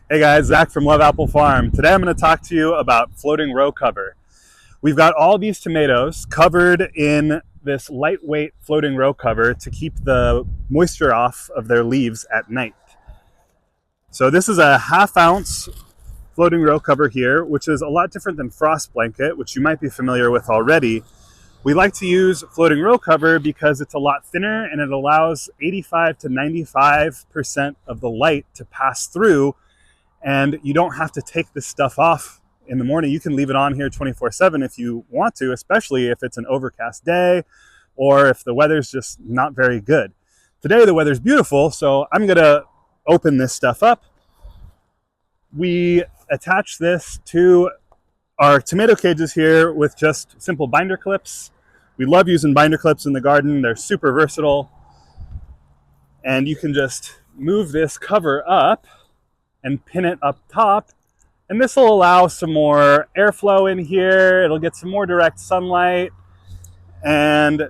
Hey guys, Zach from Love Apple Farm. Today I'm going to talk to you about floating row cover. We've got all these tomatoes covered in this lightweight floating row cover to keep the moisture off of their leaves at night. So this is a ½ ounce floating row cover here, which is a lot different than frost blanket, which you might be familiar with already. We like to use floating row cover because it's a lot thinner and it allows 85 to 95% of the light to pass through, and you don't have to take this stuff off in the morning. You can leave it on here 24/7 if you want to, especially if it's an overcast day or if the weather's just not very good. Today the weather's beautiful, so I'm gonna open this stuff up. We attach this to our tomato cages here with just simple binder clips. We love using binder clips in the garden. They're super versatile. And you can just move this cover up and pin it up top. And this will allow some more airflow in here. It'll get some more direct sunlight. And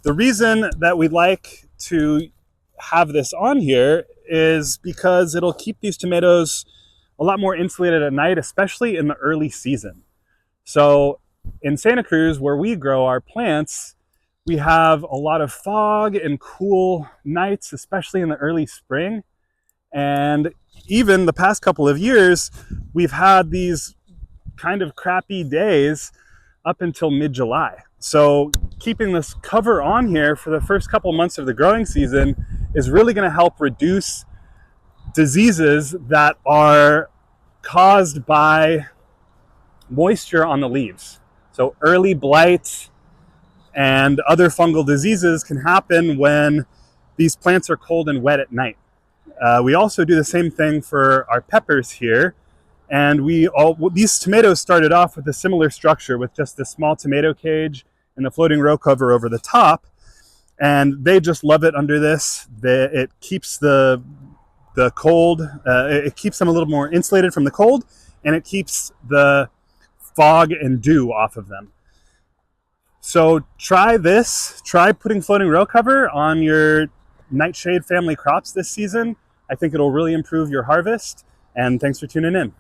the reason that we like to have this on here is because it'll keep these tomatoes a lot more insulated at night, especially in the early season. So in Santa Cruz, where we grow our plants, we have a lot of fog and cool nights, especially in the early spring. And even the past couple of years, we've had these kind of crappy days up until mid-July. So keeping this cover on here for the first couple months of the growing season is really going to help reduce diseases that are caused by moisture on the leaves. So early blight and other fungal diseases can happen when these plants are cold and wet at night. We also do the same thing for our peppers here. And these tomatoes started off with a similar structure with just this small tomato cage and the floating row cover over the top. And they just love it under this. It keeps the cold, it keeps them a little more insulated from the cold, and it keeps the fog and dew off of them. So try putting floating row cover on your nightshade family crops this season. I think it'll really improve your harvest, and thanks for tuning in.